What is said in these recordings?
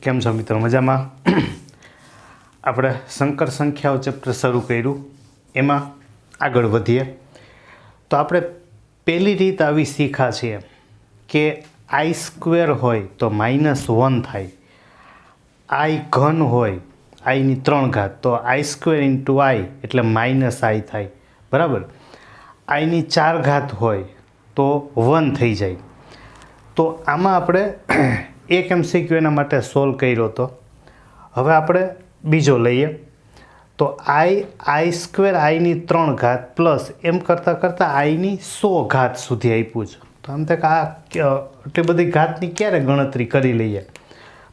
કેમ છો મિત્રો? મજામાં? આપણે સંકર સંખ્યાઓ ચેપ્ટર શરૂ કર્યું, એમાં આગળ વધીએ તો આપણે પહેલી રીત આવી શીખા છીએ કે આઈ સ્ક્વેર હોય તો -1 થાય, આઈ ઘન હોય આઈની 3 ઘાત તો આઈ સ્ક્વેર ઇન્ટુ આઈ એટલે -i થાય, બરાબર. આઈની 4 ઘાત હોય તો 1 થઈ જાય. તો આમાં આપણે એક MCQ એના માટે સોલ્વ કર્યો હતો. હવે આપણે બીજો લઈએ તો આઈ સ્ક્વેર આઈની 3 ઘાત પ્લસ એમ કરતાં કરતાં આઈની 100 ઘાત સુધી આપ્યું છે. તો આમ તક આ એટલી બધી ઘાતની ક્યારે ગણતરી કરી લઈએ,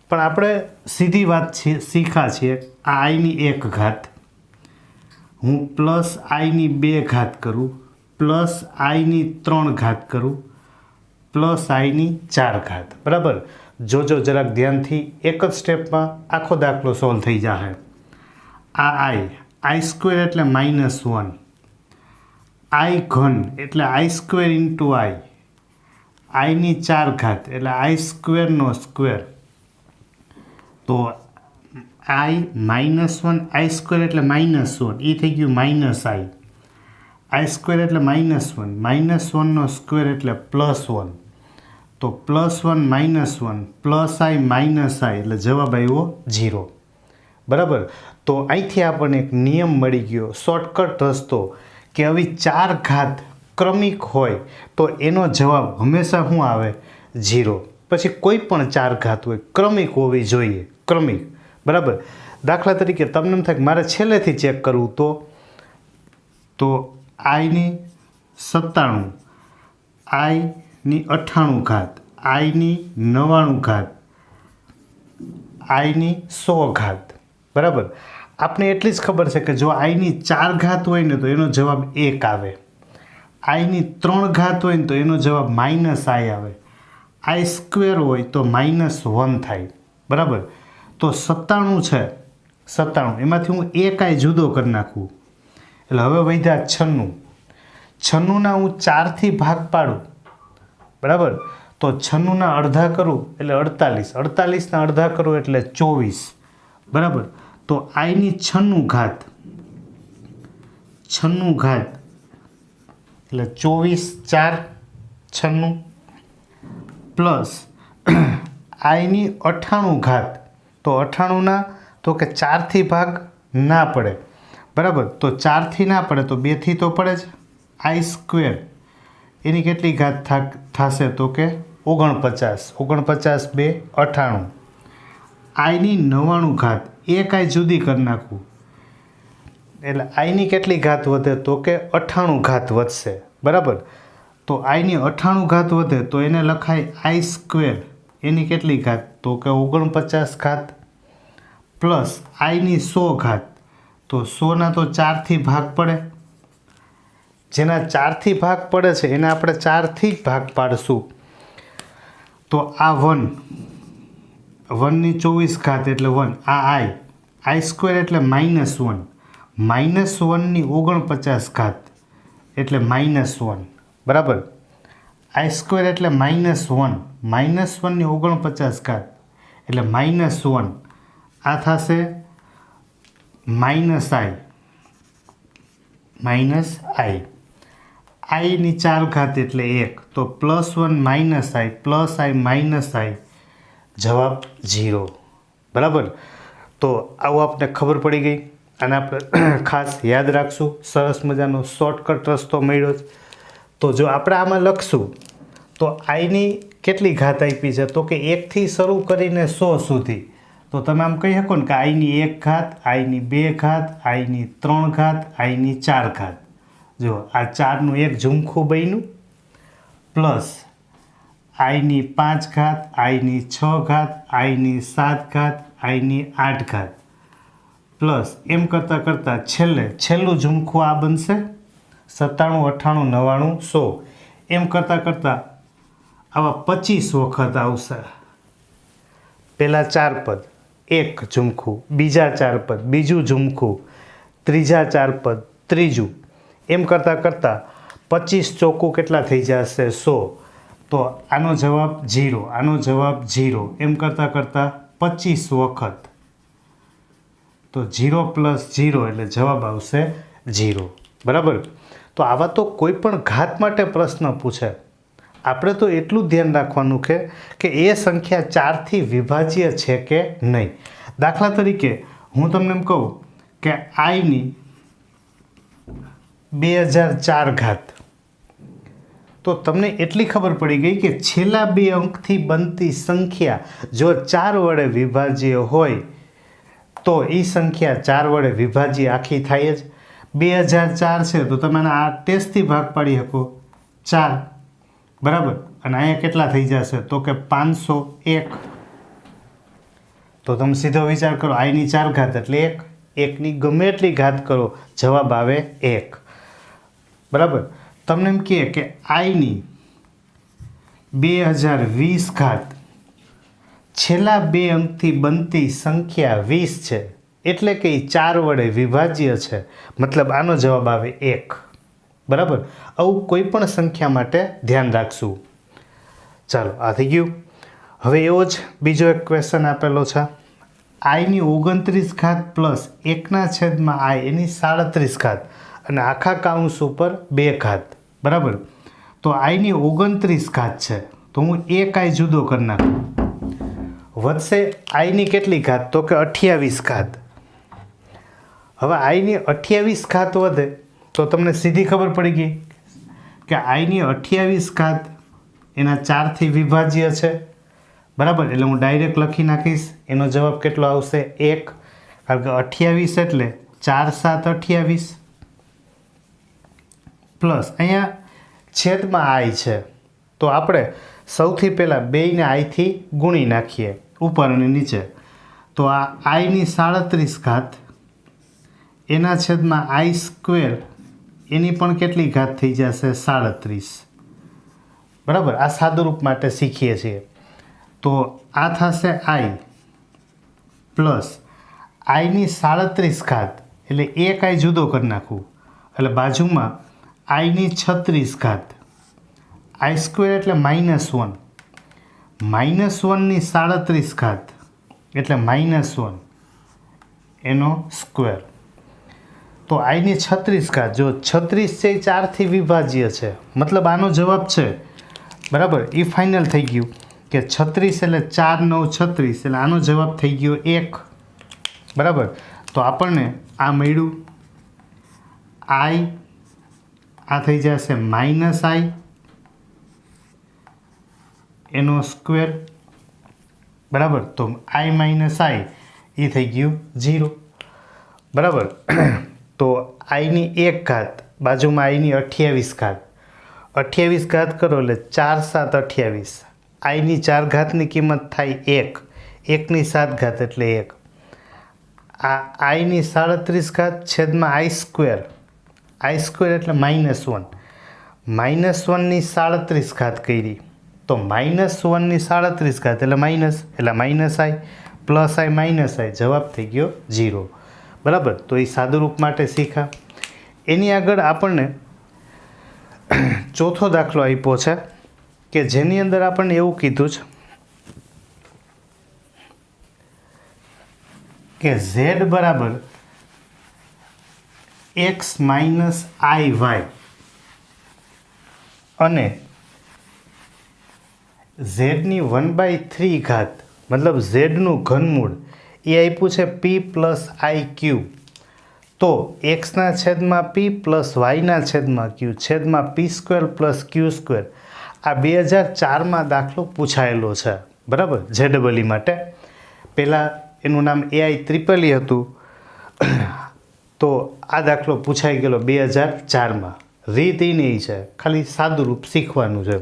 પણ આપણે સીધી વાત શીખા છીએ. આ આઈની 1 ઘાત હું પ્લસ આઈની 2 ઘાત કરું, પ્લસ આઈની 3 ઘાત કરું, પ્લસ આઈની 4 ઘાત, બરાબર. જોજો જરાક ધ્યાનથી, એક જ સ્ટેપમાં આખો દાખલો સોલ્વ થઈ જશે. આ આઈ સ્ક્વેર એટલે -1, આઈ ઘન એટલે આઈ સ્ક્વેર ઇન્ટુ આઈ, આઈની 4 ઘાત એટલે આઈ સ્ક્વેરનો સ્ક્વેર. તો આઈ -1, આઈ સ્ક્વેર એટલે -1, એ થઈ ગયું -i. આઈ સ્ક્વેર એટલે -1, -1નો સ્ક્વેર એટલે +1. તો +1 -1 પ્લસ આઈ -i એટલે જવાબ આવ્યો 0, બરાબર. તો અહીંથી આપણને એક નિયમ મળી ગયો, શોર્ટકટ રસ્તો, કે આવી 4 ઘાત ક્રમિક હોય તો એનો જવાબ હંમેશા શું આવે? 0. પછી કોઈ પણ 4 ઘાત હોય ક્રમિક હોવી જોઈએ, ક્રમિક, બરાબર. દાખલા તરીકે તમને એમ થાય કે મારે છેલ્લેથી ચેક કરવું તો આઈની 97, આઈની 98 ઘાત, આઈની 99 ઘાત, આઈની 100 ઘાત, બરાબર. આપણે એટલી જ ખબર છે કે જો આઈની 4 ઘાત હોય ને તો એનો જવાબ 1 આવે, આઈની 3 ઘાત હોય ને તો એનો જવાબ -i આવે, આઈ સ્ક્વેર હોય તો -1 થાય, બરાબર. તો 97 છે, 97 એમાંથી હું એક આઈ જુદો કરી નાખું એટલે હવે વધ્યા 96. 96ના હું 4થી ભાગ પાડું, બરાબર. તો 96ના અડધા કરું એટલે 48, 48ના અડધા કરું એટલે 24, બરાબર. તો આઈની 96 ઘાત, 96 ઘાત એટલે 24, 4, 96 પ્લસ આઈની 98 ઘાત. તો 98ના તો કે 4થી ભાગ ના પડે, બરાબર. તો 4થી ના પડે તો 2થી તો પડે જ. આઈ સ્ક્વેર એની કેટલી ઘાત થશે તો કે 49, 49 2 98. આઈની 99 ઘાત, એક આઈ જુદી કરી નાખવું એટલે આઈની કેટલી ઘાત વધે તો કે 98 ઘાત વધશે, બરાબર. તો આઈની 98 ઘાત વધે તો એને લખાય આઈ સ્ક્વેર એની કેટલી ઘાત તો કે 49 ઘાત પ્લસ આઈની 100 ઘાત. તો 100ના તો 4થી ભાગ પડે, જેના 4થી ભાગ પડે છે એને આપણે 4થી જ ભાગ પાડશું. તો આ 1, 1ની 24 ઘાત એટલે 1, આ આઈ સ્ક્વેર એટલે -1, -1ની 49 ઘાત એટલે -1, બરાબર. આઈ સ્ક્વેર એટલે -1, -1ની 49 ઘાત એટલે -1, આ થશે -i. આઈની 4 ઘાત એટલે 1, તો +1 -i પ્લસ i -i જવાબ 0, બરાબર. તો આવું આપણે ખબર પડી ગઈ અને આપણે ખાસ યાદ રાખશું. સરસ મજાનો શોર્ટકટ રસ્તો મળ્યો છે. તો જો આપણે આમાં લખશું તો આઈની કેટલી ઘાત આપી છે તો કે 1થી શરૂ કરીને 100 સુધી. તો તમે આમ કહી શકો ને કે આઈની 1 ઘાત, આઈની 2 ઘાત, આઈની 3 ઘાત, આઈની 4 ઘાત. જો આ 4નું એક ઝુમખું બન્યું પ્લસ આઈની 5 ઘાત, આઈની 6 ઘાત, આઈની 7 ઘાત, આઈની 8 ઘાત પ્લસ એમ કરતાં કરતાં છેલ્લું ઝુમખું આ બનશે 97, 98, 99, 100. એમ કરતાં કરતાં આવા 25 વખત આવશે. પહેલાં 4 પદ, એક ઝુમખું, બીજા 4 પદ, બીજું ઝુમખું, ત્રીજા 4 પદ, ત્રીજું. એમ કરતાં કરતાં 25 ચોખ્ખું કેટલા થઈ જશે? 100. તો આનો જવાબ 0, આનો જવાબ 0. એમ કરતાં કરતાં 25 વખત, તો 0 + 0 એટલે જવાબ આવશે 0. બરાબર. તો આવા તો કોઈ પણ ઘાત માટે પ્રશ્ન પૂછે, આપણે તો એટલું ધ્યાન રાખવાનું કે એ સંખ્યા 4થી વિભાજ્ય છે કે નહીં. દાખલા તરીકે હું તમને એમ કહું કે આઈની 2004 ઘાત, તો તમને એટલી ખબર પડી ગઈ કે છેલ્લા 2 અંકથી બનતી સંખ્યા જો 4 વડે વિભાજ્ય હોય તો એ સંખ્યા 4 વડે વિભાજ્ય આખી થાય જ. 2004 છે તો તમે આ ટેસ્ટથી ભાગ પાડી શકો 4. બરાબર. અને અહીંયા કેટલા થઈ જશે તો કે 501. તો તમે સીધો વિચાર કરો, આઈની 4 ઘાત એટલે 1, 1ની ગમે એટલી ઘાત કરો જવાબ આવે 1. બરાબર. તમને એમ કહે કે આઈની 2020 ઘાત, છેલ્લા 2 અંકથી બનતી સંખ્યા 20 છે એટલે કે એ 4 વડે વિભાજ્ય છે, મતલબ આનો જવાબ આવે 1. બરાબર. આવું કોઈ પણ સંખ્યા માટે ધ્યાન રાખશું. ચાલો, આ થઈ ગયું. હવે એવો જ બીજો એક ક્વેશ્ચન આપેલો છે. આઈની 29 ઘાત પ્લસ 1/i એની 37 ઘાત અને આખા કાઉન્સ ઉપર 2 ઘાત. બરાબર. તો આઈની 29 ઘાત છે તો હું એક આઈ જુદો કરી નાખું. વધશે આઈની કેટલી ઘાત તો કે 28 ઘાત. હવે આઈની 28 ઘાત વધે તો તમને સીધી ખબર પડી ગઈ કે આઈની 28 ઘાત એના 4થી વિભાજ્ય છે. બરાબર. એટલે હું ડાયરેક્ટ લખી નાખીશ, એનો જવાબ કેટલો આવશે 1. કારણ કે 28 એટલે 4 × 7 = 28 પ્લસ અહીંયા છેદમાં આઈ છે તો આપણે સૌથી પહેલાં બેયને આઈથી ગુણી નાખીએ ઉપર અને નીચે. તો આ આઈની 37 ઘાત એના છેદમાં i² એની પણ કેટલી ઘાત થઈ જશે 37. બરાબર. આ સાદુરૂપ માટે શીખીએ છીએ. તો આ થશે આઈ પ્લસ આઈની 37 ઘાત એટલે એક આઈ જુદો કરી નાખવું એટલે બાજુમાં આઈની 36 ઘાત, i² એટલે -1, -1ની 37 ઘાત એટલે -1 એનો સ્ક્વેર. તો આઈની 36 ઘાત, જો 36 છે એ 4થી વિભાજ્ય છે, મતલબ આનો જવાબ છે. બરાબર. એ ફાઇનલ થઈ ગયું કે 36 એટલે 4 × 9 = 36 એટલે આનો જવાબ થઈ ગયો 1. બરાબર. તો આપણને આ મળ્યું આઈ, આ થઈ જશે -i એનો સ્ક્વેર. બરાબર. તો i - i એ થઈ ગયું 0. બરાબર. તો આઈની 1 ઘાત બાજુમાં આઈની 28 ઘાત, 28 ઘાત કરો એટલે 4 × 7 = 28. આઈની 4 ઘાતની કિંમત થાય 1, 1ની 7 ઘાત એટલે 1. આ આઈની 37 ઘાત છેદમાં i² એટલે -1, -1ની 37 ઘાત કરી તો -1ની 37 ઘાત એટલે માઇનસ એટલે -i પ્લસ i -i જવાબ થઈ ગયો 0. બરાબર. તો એ સાદુરૂપ માટે શીખા. એની આગળ આપણને ચોથો દાખલો આપ્યો છે કે જેની અંદર આપણને એવું કીધું છે કે z બરાબર x - iy અને zની 1/3 ઘાત મતલબ zનું ઘનમૂળ એ આપ્યું છે p + iq. તો x/p + y/q છેદમાં p² + q². આ 2004માં દાખલો પૂછાયેલો છે. બરાબર. ZEE માટે. પહેલાં એનું નામ AI હતું. તો આ દાખલો પૂછાઈ ગયેલો 2004માં. રીત એ નહીં છે, ખાલી સાદું રૂપ શીખવાનું છે.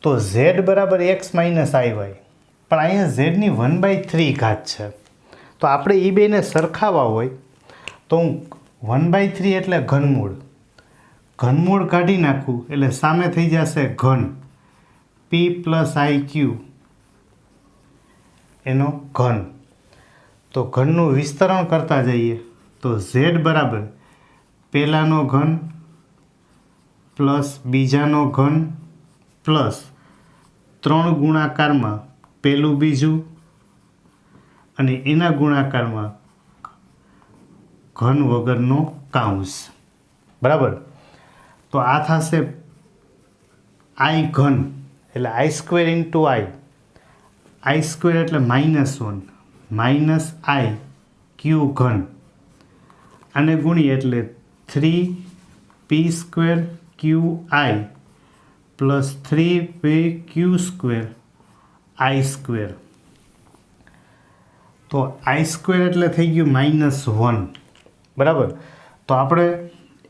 તો z બરાબર x - iy પણ અહીંયા zની 1/3 ઘાત છે. તો આપણે એ બેને સરખાવવા હોય તો હું 1/3 એટલે ઘનમૂળ કાઢી નાખું એટલે સામે થઈ જશે ઘન p + iq એનો ઘન. તો ઘનનું વિસ્તરણ કરતા જઈએ તો z બરાબર પહેલાનો ઘન પ્લસ બીજાનો ઘન પ્લસ 3 ગુણાકારમાં પહેલું બીજું અને એના ગુણાકારમાં ઘન વગરનો કાઉન્સ, બરાબર. તો આ થશે આઈ ઘન, એટલે i square into i square એટલે -1 માઇનસ આઈ ક્યુ ઘન, આને ગુણીએ એટલે 3p² QI plus 3pq² I². તો I² એટલે થઈ ગયું -1, બરાબર. તો આપણે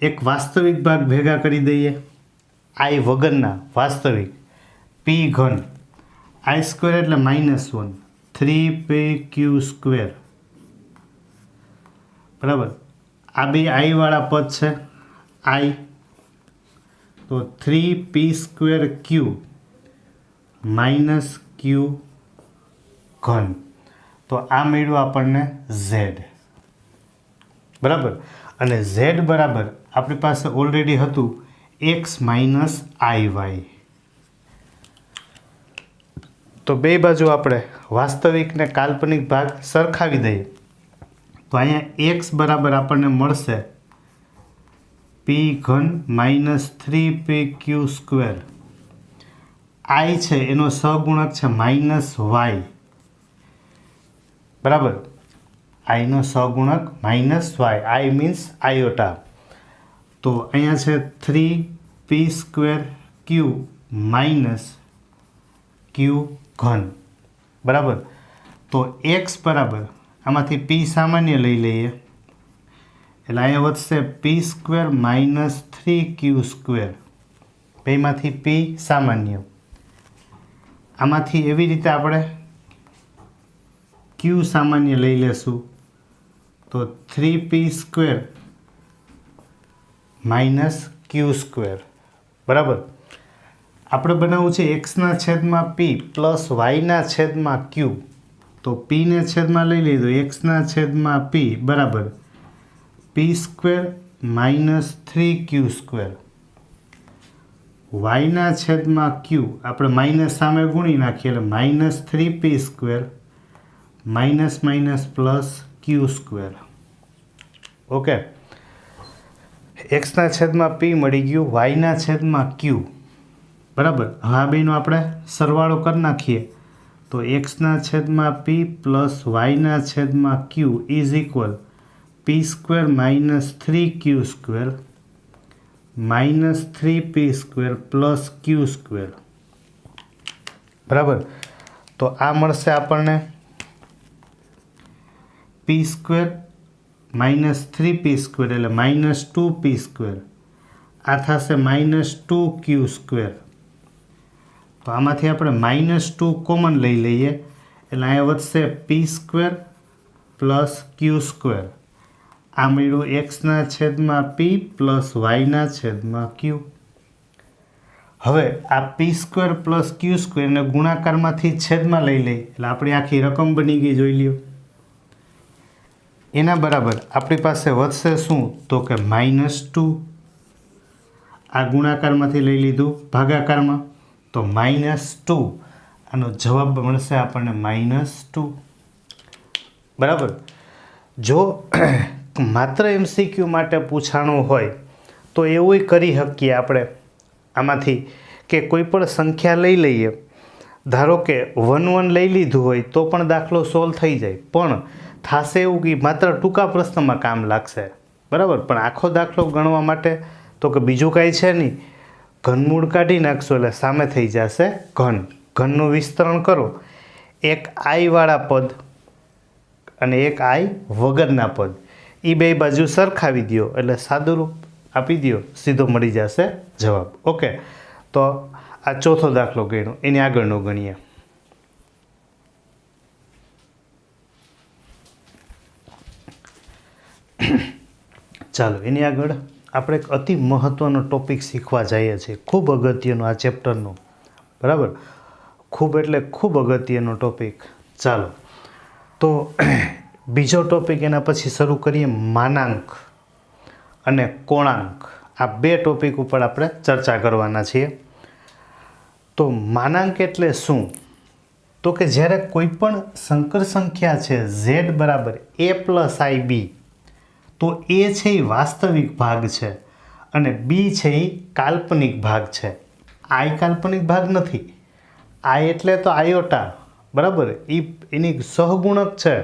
એક વાસ્તવિક ભાગ ભેગા કરી દઈએ, આઈ વગરના વાસ્તવિક p ઘન, I² એટલે -1 3pq², બરાબર. આ બે આઈ વાળા પદ છે, આઈ, તો 3p² q માઇનસ ક્યુ ઘન, તો આ મળ્યું આપણને ઝેડ, બરાબર. અને ઝેડ બરાબર આપણી પાસે ઓલરેડી હતું x માઇનસ આઈ. તો બે બાજુ આપણે વાસ્તવિક ને કાલ્પનિક ભાગ સરખાવી દઈએ, તો અહીંયા x બરાબર આપણને મળશે p ઘન માઇનસ 3pq², i છે એનો સહગુણક છે -y, બરાબર. i નો સહગુણક -y, i મીન્સ આયોટા. તો અહીંયા છે 3p² q માઇનસ ક્યુ ઘન, બરાબર. તો x બરાબર આમાંથી p સામાન્ય લઈ લઈએ, એટલે અહીંયા વધશે p² માઇનસ 3q², બેમાંથી p સામાન્ય, આમાંથી એવી રીતે આપણે q સામાન્ય લઈ લેશું, તો 3p² માઇનસ q², બરાબર. આપણે બનાવવું છે x/p પ્લસ y/q, તો p ને છેદમાં લઈ લીધો, x/p બરાબર p² માઇનસ 3q², y/q આપણે માઇનસ સામે ગુણી નાખીએ એટલે -3p² minus plus q². Okay, x/p મળી ગયું y/q, બરાબર. હવે આ બેનો આપણે સરવાળો કરી નાખીએ, તો x/p plus y/q is equal p² minus 3q² minus 3p² plus q², બરાબર. તો આ મળશે આપણને p² માઇનસ 3p² એટલે -2p², આ થશે -2q². તો આમાંથી આપણે -2 કોમન લઈ લઈએ, એટલે અહીંયા વધશે p² પ્લસ q², આ મળ્યું x/p પ્લસ y/q. હવે આ p² પ્લસ q² ને ગુણાકારમાંથી છેદમાં લઈ લઈએ, એટલે આપણી આખી રકમ બની ગઈ, જોઈ લ્યો. એના બરાબર આપણી પાસે વધશે શું, તો કે -2, આ ગુણાકારમાંથી લઈ લીધું ભાગાકારમાં, તો -2, આનો જવાબ મળશે આપણને -2, બરાબર. જો માત્ર MCQ માટે પૂછાણું હોય તો એવું કરી શકીએ આપણે આમાંથી કે કોઈ પણ સંખ્યા લઈ લઈએ, ધારો કે 1 1 લઈ લીધું હોય તો પણ દાખલો સોલ્વ થઈ જાય, પણ થશે એવું કે માત્ર ટૂંકા પ્રશ્નમાં કામ લાગશે, બરાબર. પણ આખો દાખલો ગણવા માટે તો કે બીજું કાંઈ છે નહીં, ઘનમૂળ કાઢી નાખશો એટલે સામે થઈ જશે ઘનનું વિસ્તરણ કરો, એક આઈ વાળા પદ અને એક આઈ વગરના પદ, એ બે બાજુ સરખાવી દો એટલે સાદુરૂપ આપી દો, સીધો મળી જશે જવાબ. ઓકે, તો આ ચોથો દાખલો ગણ્યો, એની આગળનો ગણીએ. ચાલો એની આગળ આપણે એક અતિ મહત્ત્વનો ટૉપિક શીખવા જઈએ છીએ, ખૂબ અગત્યનો આ ચેપ્ટરનો, બરાબર. ખૂબ એટલે ખૂબ અગત્યનો ટૉપિક. ચાલો તો બીજો ટૉપિક એના પછી શરૂ કરીએ, માનાંક અને કોણાંક. આ બે ટૉપિક ઉપર આપણે ચર્ચા કરવાના છીએ. તો માનાંક એટલે શું, તો કે જ્યારે કોઈ પણ સંકર સંખ્યા છે z બરાબર a પ્લસ આઈ બી, તો a છે એ વાસ્તવિક ભાગ છે અને b છે એ કાલ્પનિક ભાગ છે. i કાલ્પનિક ભાગ નથી. i એટલે તો આયોટા, બરાબર, એની સહગુણક છે.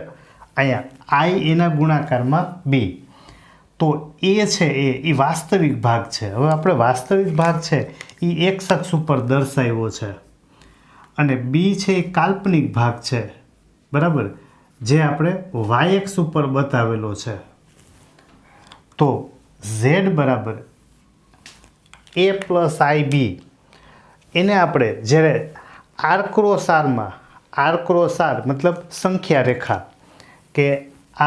અહીંયા i એના ગુણાકારમાં b. તો a છે એ વાસ્તવિક ભાગ છે. હવે આપણે વાસ્તવિક ભાગ છે એ x અક્ષ ઉપર દર્શાવ્યો છે અને b છે એ કાલ્પનિક ભાગ છે, બરાબર, જે આપણે y અક્ષ ઉપર બતાવેલો છે. તો z બરાબર a પ્લસ આઈ બી, એને આપણે જ્યારે આર ક્રોસ આરમાં, આર ક્રોસ આર મતલબ સંખ્યા રેખા, કે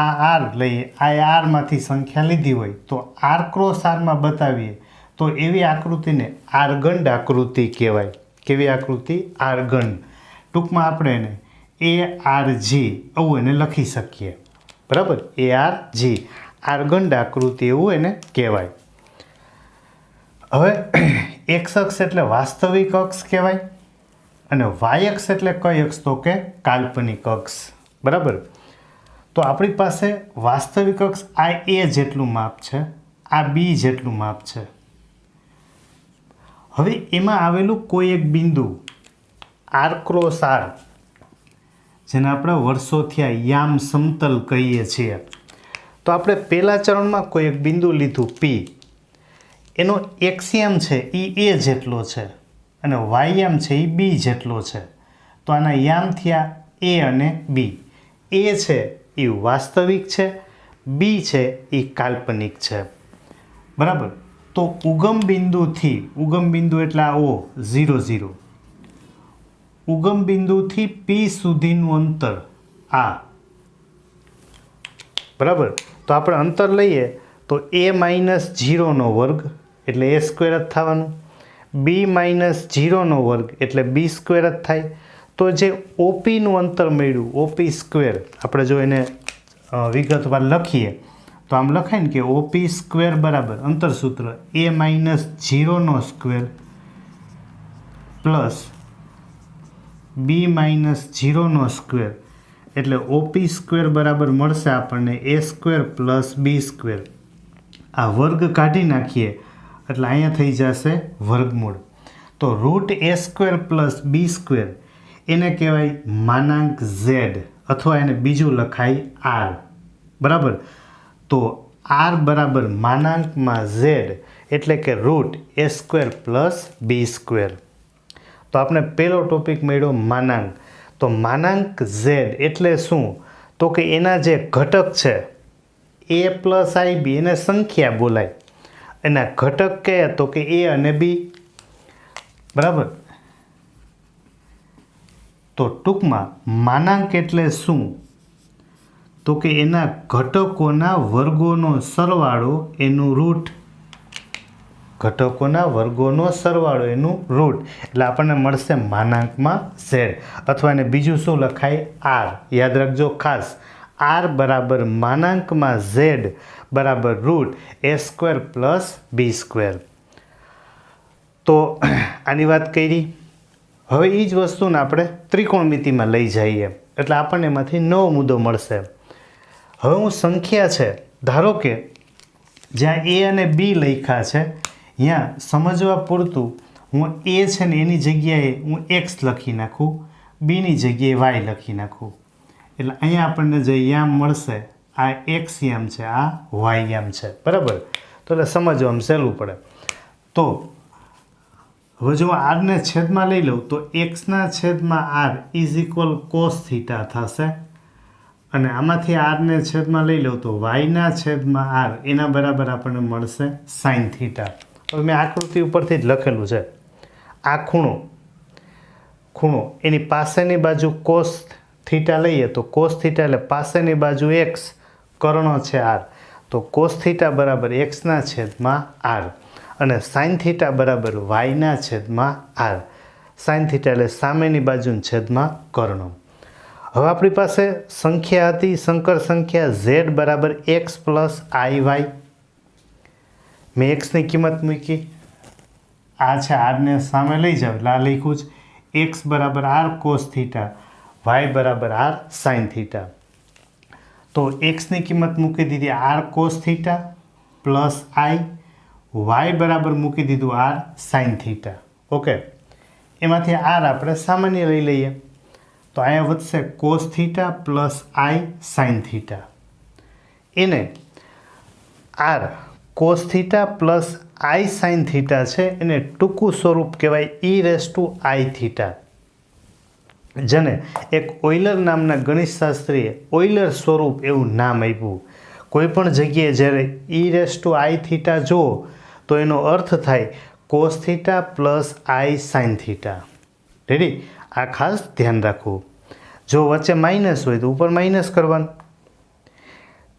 આ આર લઈએ, આ આરમાંથી સંખ્યા લીધી હોય તો આર ક્રોસ આરમાં બતાવીએ તો એવી આકૃતિને આર્ગંડ આકૃતિ કહેવાય. કેવી આકૃતિ? આર્ગંડ. ટૂંકમાં આપણે એને એ આર જી એવું એને લખી શકીએ, બરાબર, એ આર જી, આર્ગંડ આકૃતિ એવું એને કહેવાય. હવે એક્સ અક્ષ એટલે વાસ્તવિક અક્ષ કહેવાય અને વાય અક્ષ એટલે કઈ અક્ષ? તો કે કાલ્પનિક અક્ષ, બરાબર. તો આપણી પાસે વાસ્તવિક અક્ષ આ એ જેટલું માપ છે, આ બી જેટલું માપ છે. હવે એમાં આવેલું કોઈ એક બિંદુ આર ક્રોસ આર, જેને આપણે વર્ષોથી આ યામ સમતલ કહીએ છીએ. તો આપણે પહેલા ચરણમાં કોઈ એક બિંદુ લીધું પી, એનો એક્સયામ છે એ એ જેટલો છે અને વાયયામ છે એ બી જેટલો છે. તો આના યામ થયા એ અને બી. એ છે એ વાસ્તવિક છે, બી છે એ કાલ્પનિક છે, બરાબર. તો ઉગમ બિંદુથી, ઉગમ બિંદુ એટલે આ ઓ 0 0, ઉગમ બિંદુથી પી સુધીનું અંતર આ, બરાબર. તો આપણે અંતર લઈએ તો a માઇનસ 0નો વર્ગ એટલે a સ્ક્વેર જ થવાનું, b માઇનસ 0નો વર્ગ એટલે b સ્ક્વેર જ થાય. તો જે ઓપીનું અંતર મળ્યું, ઓપી સ્ક્વેર, આપણે જો એને વિગતવાર લખીએ તો આમ લખાય ને કે ઓપી સ્ક્વેર બરાબર અંતર સૂત્ર a માઇનસ 0નો સ્ક્વેર પ્લસ b માઇનસ 0નો સ્ક્વેર એટલે ઓપી સ્ક્વેર બરાબર મળશે આપણને a square plus b square. આ વર્ગ કાઢી નાખીએ એટલે અહીંયા થઈ જશે વર્ગમૂળ. તો root a square plus b square એને કહેવાય માનાંક z, અથવા એને બીજું લખાય r, બરાબર. તો r બરાબર માનાંકમાં z એટલે કે root a square plus b square. તો આપણે પહેલો ટોપિક મળ્યો માનાંક. તો માનાંક z એટલે શું? તો કે એના જે ઘટક છે a પ્લસ આઈ બી, એને સંખ્યા બોલાય. એના ઘટક કયા? તો કે a અને b, બરાબર. તો ટૂંકમાં માનાંક એટલે શું? તો કે એના ઘટકોના વર્ગોનો સરવાળો એનું રૂટ, ઘટકોના વર્ગોનો સરવાળો એનું રૂટ, એટલે આપણને મળશે માનાંકમાં z, અથવા એને બીજું શું લખાય? r. યાદ રાખજો ખાસ, r બરાબર માનાંકમાં z બરાબર root a square plus b square. તો આની વાત કરી. હવે એ જ વસ્તુને આપણે ત્રિકોણમિતિમાં લઈ જઈએ એટલે આપણને એમાંથી નવો મુદ્દો મળશે. હવે હું સંખ્યા છે, ધારો કે જ્યાં a અને b લખ્યા છે, અહીંયા સમજવા પૂરતું હું a છે ને એની જગ્યાએ હું x લખી નાખું, બીની જગ્યાએ y લખી નાખું. એટલે અહીંયા આપણને જે યામ મળશે આ x યામ છે, આ y યામ છે, બરાબર. તો એટલે સમજવામાં સહેલું પડે. તો હવે જો આરને છેદમાં લઈ લઉં તો એક્સના છેદમાં r is equal cos theta થશે અને આમાંથી આરને છેદમાં લઈ લઉં તો વાયના છેદમાં આર એના બરાબર આપણને મળશે સાઇન થીટા. હવે મેં આકૃતિ ઉપરથી જ લખેલું છે. આ ખૂણો એની પાસેની બાજુ કોસ થીટા લઈએ તો કોસ થીટા એટલે પાસેની બાજુ એક્સ, કર્ણ છે આર, તો કોસ થીટા બરાબર એક્સના છેદમાં આર અને સાઇન થીટા બરાબર વાયના છેદમાં આર. સાઇન થીટા એટલે સામેની બાજુના છેદમાં કર્ણ. હવે આપણી પાસે સંખ્યા હતી, સંકર સંખ્યા z બરાબર x પ્લસ આઈ વાય. મેં એક્સની કિંમત મૂકી, આ છે આરને સામે લઈ જાવ એટલે આ લખ્યું છે x બરાબર આર કોસ થીટા વાય બરાબર આર સાઇન થીટા. તો એક્સની કિંમત મૂકી દીધી આર કોસ થીટા પ્લસ આઈ, વાય બરાબર મૂકી દીધું આર સાઇન થીટા. ઓકે, એમાંથી આર આપણે સામાન્ય લઈ લઈએ તો અહીંયા વધશે cos theta plus i sine theta. એને R cos theta plus i sine theta છે એને ટૂંકું સ્વરૂપ કહેવાય ઈ રેસ ટુ આઈ થીટા, જેને એક ઓઇલર નામના ગણિતશાસ્ત્રીએ ઓઇલર સ્વરૂપ એવું નામ આપ્યું. કોઈ પણ જગ્યાએ જ્યારે ઈ રેસ ટુ આઈ થીટા જુઓ તો એનો અર્થ થાય cos theta plus i sine theta. Ready? આ ખાસ ધ્યાન રાખવું. જો વચ્ચે માઇનસ હોય તો ઉપર માઇનસ કરવાનું.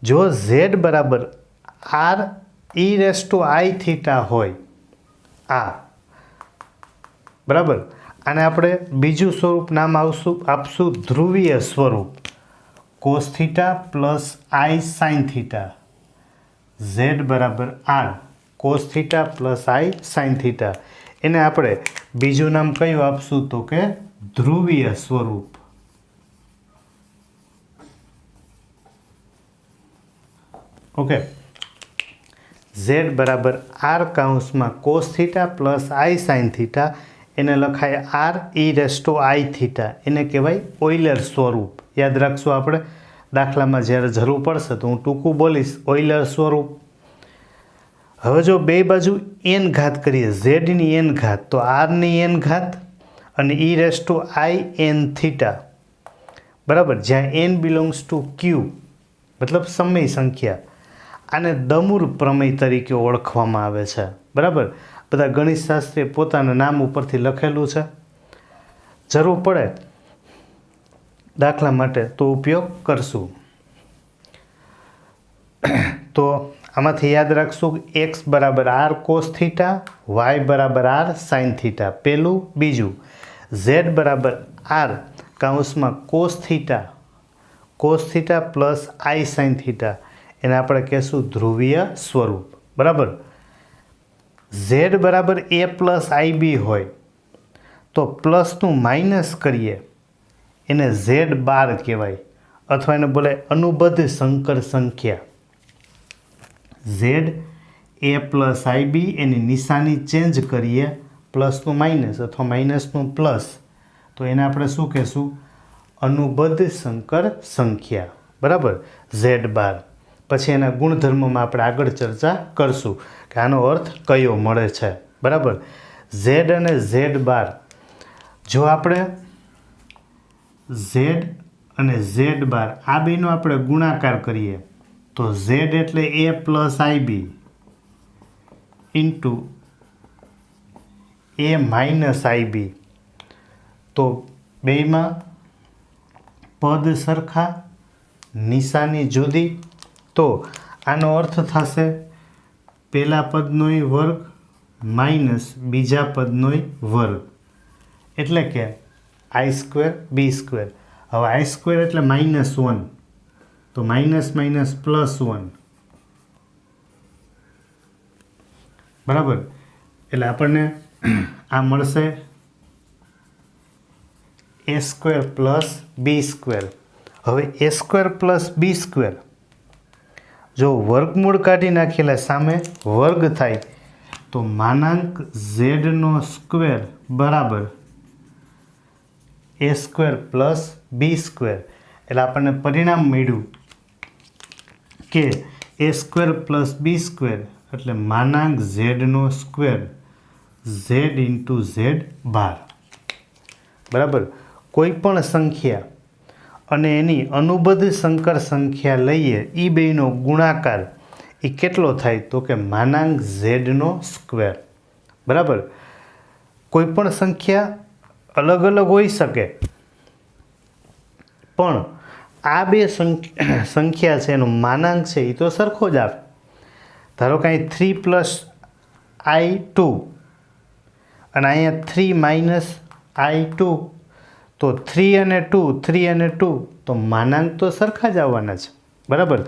જો ઝેડ બરાબર R e raise to i theta હોય આ બરાબર, આને આપણે બીજું સ્વરૂપ નામ આપશું ધ્રુવીય સ્વરૂપ, cos theta plus i sine theta. Z બરાબર R cos theta plus i sine theta. એને આપણે બીજું નામ કયું આપશું તો કે ધ્રુવીય સ્વરૂપ. ઓકે, ઝેડ બરાબર આર કાઉન્સમાં cos theta plus i sine theta, એને લખાય r e raise to i theta. એને કહેવાય ઓઇલર સ્વરૂપ. યાદ રાખશું આપણે દાખલામાં જ્યારે જરૂર પડશે તો હું ટૂંકું બોલીશ ઓઇલર સ્વરૂપ. હવે જો બે બાજુ એન ઘાત કરીએ, ઝેડની એન ઘાત તો આરની એન ઘાત અને e raise to i n theta બરાબર, જ્યાં એન બિલોંગ્સ ટુ ક્યુ મતલબ સમય સંખ્યા. આને દમૂર પ્રમેય તરીકે ઓળખવામાં આવે છે. બરાબર, બધા ગણિતશાસ્ત્રીએ પોતાના નામ ઉપરથી લખેલું છે. જરૂર પડે દાખલા માટે તો ઉપયોગ કરશું. તો આમાંથી યાદ રાખશું એક્સ બરાબર આર કોસ થીટા, વાય બરાબર આર સાઇન થીટા પહેલું. બીજું ઝેડ બરાબર આર કાઉન્સમાં cos theta plus i sine theta, એને આપણે કહેશું ધ્રુવીય સ્વરૂપ. બરાબર, ઝેડ બરાબર એ પ્લસ આઈ બી હોય તો પ્લસનું માઇનસ કરીએ એને ઝેડ બાર કહેવાય, અથવા એને બોલાય અનુબદ્ધ સંકર સંખ્યા. ઝેડ એ પ્લસ આઈ બી એની નિશાની ચેન્જ કરીએ પ્લસનું માઇનસ અથવા માઇનસનું પ્લસ તો એને આપણે શું કહેશું? અનુબદ્ધ સંકર સંખ્યા. બરાબર, ઝેડ બાર. પછી એના ગુણધર્મોમાં આપણે આગળ ચર્ચા કરશું કે આનો અર્થ કયો મળે છે. બરાબર, ઝેડ અને ઝેડ બાર, જો આપણે ઝેડ અને ઝેડ બાર આ બેનો આપણે ગુણાકાર કરીએ તો ઝેડ એટલે એ પ્લસ આઈ બી ઇન્ટુ એ માઇનસ આઈ બી. તો બેમાં પદ સરખા, નિશાની જુદી, તો આનો અર્થ થશે પહેલા પદનોય વર્ગ માઇનસ બીજા પદનોય વર્ગ, એટલે કે આઈ સ્ક્વેર બી સ્ક્વેર. હવે આઈ સ્ક્વેર એટલે -1 તો માઇનસ માઇનસ +1 બરાબર, એટલે આપણને આ મળશે એ સ્ક્વેર પ્લસ બી સ્ક્વેર. હવે એ સ્ક્વેર પ્લસ બી સ્ક્વેર જો વર્ગમૂળ કાઢી નાખેલા સામે વર્ગ થાય તો માનાંક ઝેડનો સ્ક્વેર બરાબર એ સ્ક્વેર પ્લસ બી સ્ક્વેર. એટલે આપણને પરિણામ મળ્યું કે એ સ્ક્વેર પ્લસ બી સ્ક્વેર એટલે માનાંક ઝેડનો સ્ક્વેર ઝેડ ઇન્ટુ ઝેડ બાર. બરાબર, કોઈ પણ સંખ્યા અને એની અનુબદ્ધ સંકર સંખ્યા લઈએ એ બેનો ગુણાકાર એ કેટલો થાય તો કે માનાંક ઝેડનો સ્ક્વેર. બરાબર, કોઈ પણ સંખ્યા અલગ અલગ હોઈ શકે પણ આ બે સંખ્યા છે એનો માનાંક છે એ તો સરખો જ આવે. ધારો કે અહીં 3 પ્લસ આઈ 2 અને અહીંયા 3 માઇનસ આઈ 2 તો 3 અને 2 તો માનાંક તો સરખા જ આવવાના છે. બરાબર,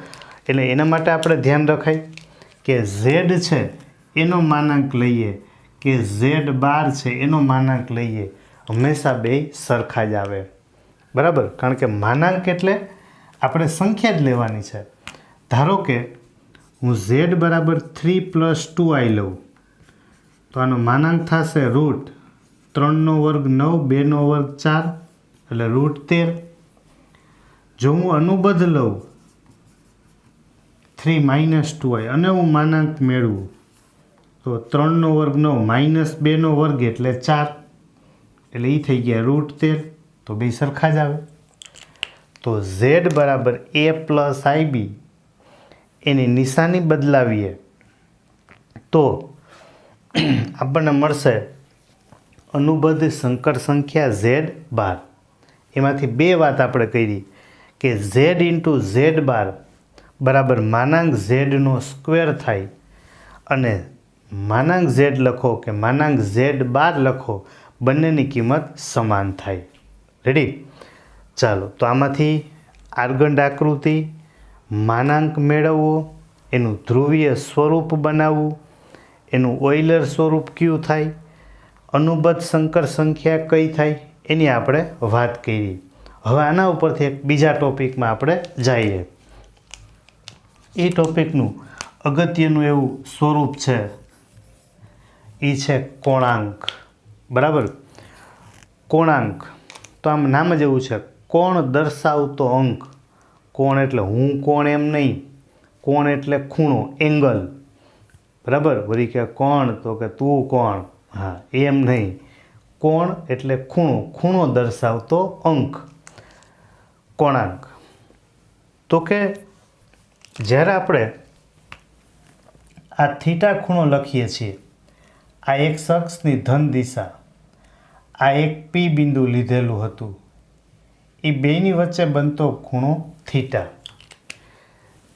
એટલે એના માટે આપણે ધ્યાન રખાય કે ઝેડ છે એનો માનાંક લઈએ કે ઝેડ બાર છે એનો માનાંક લઈએ, હંમેશા બે સરખા જ આવે. બરાબર, કારણ કે માનાંક એટલે આપણે સંખ્યા જ લેવાની છે. ધારો કે હું z બરાબર 3 + 2i લઉં તો આનો માનાંક થશે રૂટ 3 નો વર્ગ 9, 2 નો વર્ગ 4 એટલે રૂટ 13. જો હું અનુબદ્ધ લઉં 3 - 2i અને હું માનાંક મેળવું તો 3 નો વર્ગ 9 -2 નો વર્ગ એટલે 4 એટલે એ થઈ ગયા રૂટ 13. તો બે સરખા જ આવે. તો z બરાબર a + ib એની નિશાની બદલાવીએ તો આપણને મળશે અનુબદ્ધ સંકર સંખ્યા z12. એમાંથી બે વાત આપણે કરી કે z × z12 બરાબર માનાંક z નો સ્ક્વેર થાય અને માનાંક z લખો કે માનાંક z12 લખો, બંનેની કિંમત સમાન થાય. રેડી? ચાલો, તો આમાંથી આર્ગંડ આકૃતિ, માનાંક મેળવવો, એનું ધ્રુવીય સ્વરૂપ બનાવવું, એનું ઓઇલર સ્વરૂપ કયું થાય, અનુબદ્ધ સંકર સંખ્યા કઈ થાય, એની આપણે વાત કરી. હવે આના ઉપરથી એક બીજા ટોપિકમાં આપણે જઈએ. એ ટોપિકનું અગત્યનું એવું સ્વરૂપ છે એ છે કોણાંક. બરાબર, કોણાંક તો આમ નામ જ એવું છે, કોણ દર્શાવતો અંક. કોણ એટલે હું કોણ એમ નહીં, કોણ એટલે ખૂણો, એંગલ. બરાબર, વળી કે કોણ તો કે તું કોણ, હા એમ નહીં, કોણ એટલે ખૂણો, ખૂણો દર્શાવતો અંક કોણાંક. તો કે જ્યારે આપણે આ થીટા ખૂણો લખીએ છીએ, આ એક અક્ષની ધન દિશા, આ એક પી બિંદુ લીધેલું હતું, એ બેની વચ્ચે બનતો ખૂણો થીટા.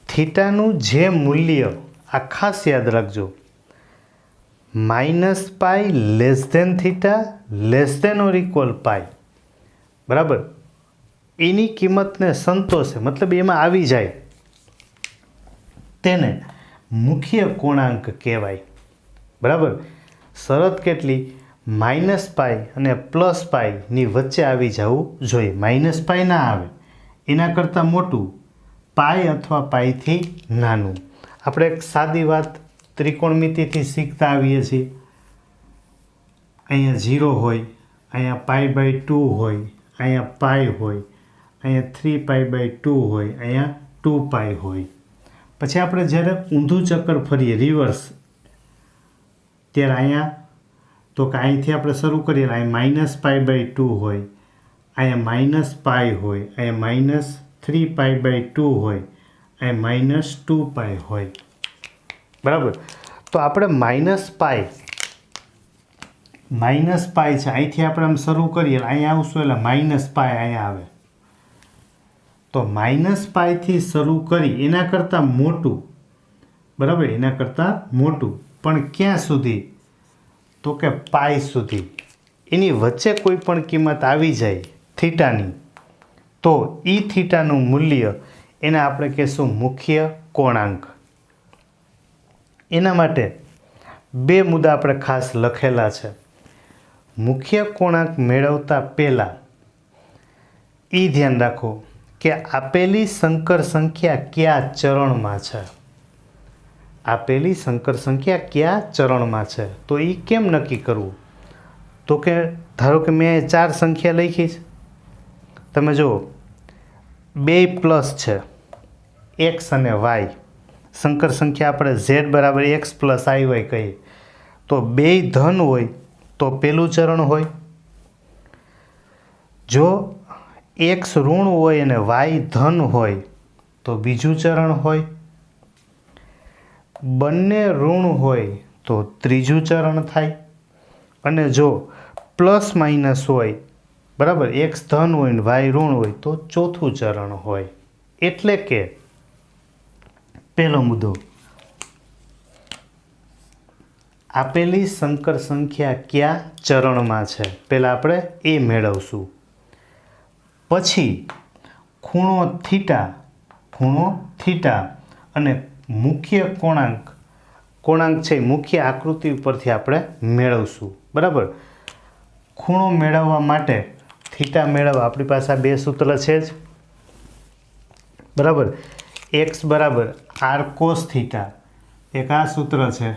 થીટાનું જે મૂલ્ય, આ ખાસ યાદ રાખજો, -π θ < π. બરાબર, એની કિંમતને સંતોષે, મતલબ એમાં આવી જાય, તેને મુખ્ય કોણાંક કહેવાય. બરાબર, શરત કેટલી? -π અને +π ની વચ્ચે આવી જવું જોઈએ. -π ના આવે, એના કરતાં મોટું, પાઈ અથવા પાઈથી નાનું. આપણે એક સાદી વાત ત્રિકોણમિતિથી શીખતા આવીએ છીએ. અહીંયા 0 હોય, અહીંયા π/2 હોય, અહીંયા પાઈ હોય, અહીંયા 3π/2 હોય, અહીંયા 2π હોય. પછી આપણે જ્યારે ઊંધું ચક્કર ફરીએ, રિવર્સ, ત્યારે અહીંયા તો કે અહીંથી આપણે શરૂ કરીએ, અહીં -π/2 હોય, અહીંયા -π હોય, અહીંયા -3π/2 હોય, અહીંયા -2π હોય. બરાબર, તો આપણે -π છે, અહીંથી આપણે આમ શરૂ કરીએ, અહીંયા આવશું એટલે -π અહીંયા આવે. તો -π થી શરૂ કરી એના કરતાં મોટું, બરાબર, એના કરતાં મોટું, પણ ક્યાં સુધી? તો કે પાઈ સુધી. એની વચ્ચે કોઈ પણ કિંમત આવી જાય થીટાની, તો એ થીટાનું મૂલ્ય એને આપણે કહેશું મુખ્ય કોણાંક. એના માટે બે મુદ્દા આપણે ખાસ લખેલા છે. મુખ્ય કોણાંક મેળવતા પહેલાં એ ધ્યાન રાખો કે આપેલી સંકર સંખ્યા કયા ચરણમાં છે. આપેલી સંકર સંખ્યા કયા ચરણમાં છે, તો એ કેમ નક્કી કરવું? તો કે ધારો કે મેં 4 સંખ્યા લખી છે, તમે જુઓ 2 પ્લસ છે, x અને y. સંકર સંખ્યા આપણે z બરાબર x + iy કહીએ, તો બે ધન હોય તો પહેલું ચરણ હોય, જો x ઋણ હોય અને y ધન હોય તો બીજું ચરણ હોય, બંને ઋણ હોય તો ત્રીજું ચરણ થાય, અને જો પ્લસ માઇનસ હોય, બરાબર, x ધન હોય ને y ઋણ હોય તો ચોથું ચરણ હોય. એટલે કે પહેલો મુદ્દો, આપેલી સંકર સંખ્યા કયા ચરણમાં છે, પહેલાં આપણે એ મેળવશું. પછી ખૂણો થીટા અને મુખ્ય કોણાંક છે મુખ્ય આકૃતિ ઉપરથી આપણે મેળવશું. બરાબર, ખૂણો મેળવવા માટે થીટા મેળવવા આપણી પાસે આ બે સૂત્ર છે જ, બરાબર. એક્સ બરાબર આર કોસ થીટા, એક આ સૂત્ર છે,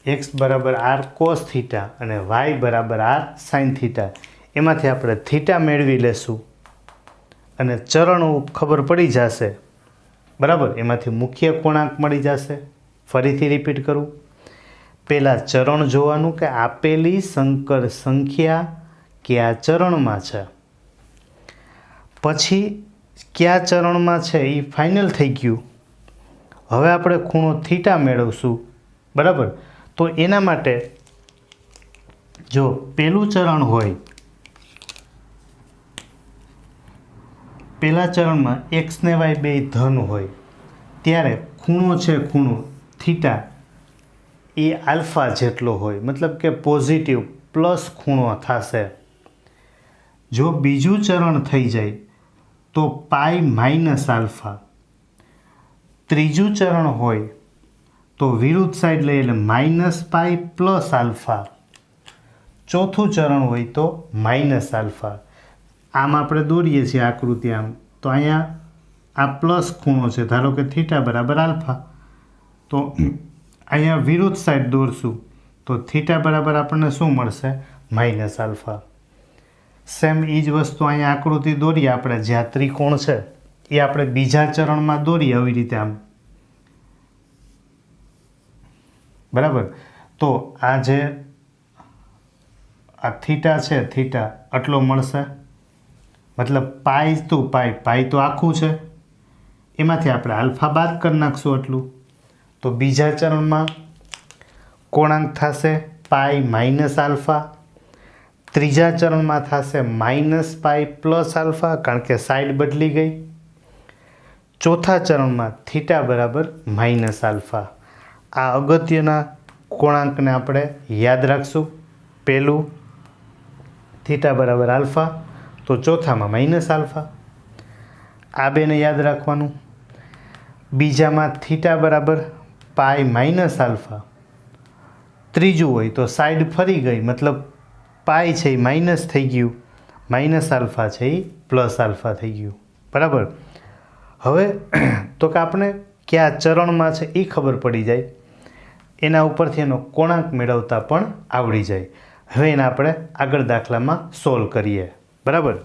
એક્સ બરાબર આર કોસ થીટા અને વાય બરાબર આર સાઇન થીટા. એમાંથી આપણે થીટા મેળવી લેશું અને ચરણ ખબર પડી જશે, બરાબર. એમાંથી મુખ્ય કોણાંક મળી જશે. ફરીથી રિપીટ કરું, પહેલાં ચરણ જોવાનું કે આપેલી સંકર સંખ્યા કયા ચરણમાં છે, પછી કયા ચરણમાં છે એ ફાઇનલ થઈ ગયું. હવે આપણે ખૂણો થીટા મેળવશું, બરાબર. તો એના માટે જો પહેલું ચરણ હોય, પહેલા ચરણમાં એક્સ ને વાય બે ધન હોય, ત્યારે ખૂણો છે, ખૂણો થીટા એ આલ્ફા જેટલો હોય, મતલબ કે પોઝિટિવ પ્લસ ખૂણો થશે. જો બીજું ચરણ થઈ જાય તો પાઈ માઇનસ આલ્ફા. ત્રીજું ચરણ હોય તો વિરુદ્ધ સાઈડ લઈએ એટલે માઇનસ પાઈ પ્લસ આલ્ફા. ચોથું ચરણ હોય તો માઇનસ આલ્ફા. આમ આપણે દોરીએ છીએ આકૃતિ આમ, તો અહીંયા આ પ્લસ ખૂણો છે, ધારો કે થીટા બરાબર આલ્ફા, તો અહીંયા વિરુદ્ધ સાઈડ દોરશું તો થીટા બરાબર આપણને શું મળશે? Minus alpha. સેમ એ જ વસ્તુ અહીંયા આકૃતિ દોરીએ આપણે, જ્યાં ત્રિકોણ છે એ આપણે બીજા ચરણમાં દોરીએ આવી રીતે આમ, બરાબર. તો આ જે આ થીટા છે, થીટા આટલો મળશે, મતલબ પાઈ ટુ પાઈ, પાઈ તો આખું છે, એમાંથી આપણે આલ્ફા બાદ કરી નાખશું આટલું. તો બીજા ચરણમાં કોણાંક થશે પાઈ માઇનસ આલ્ફા. ત્રીજા ચરણમાં થશે માઇનસ પાઈ પ્લસ આલ્ફા, કારણ કે સાઈડ બદલી ગઈ. ચોથા ચરણમાં થીટા બરાબર માઇનસ આલ્ફા. આ અગત્યના કોણાંકને આપણે યાદ રાખશું. પહેલું થીટા બરાબર આલ્ફા, તો ચોથામાં માઇનસ આલ્ફા. આ બેને યાદ રાખવાનું. બીજામાં થીટા બરાબર પાઈ માઇનસ આલ્ફા. ત્રીજું હોય તો સાઈડ ફરી ગઈ, મતલબ પાઈ છે એ માઇનસ થઈ ગયું, માઇનસ આલ્ફા છે એ પ્લસ આલ્ફા થઈ ગયું, બરાબર. હવે તો કે આપણે કયા ચરણમાં છે એ ખબર પડી જાય, એના ઉપરથી એનો કોણાંક મેળવતા પણ આવડી જાય. હવે એને આપણે આગળ દાખલામાં સોલ્વ કરીએ, બરાબર.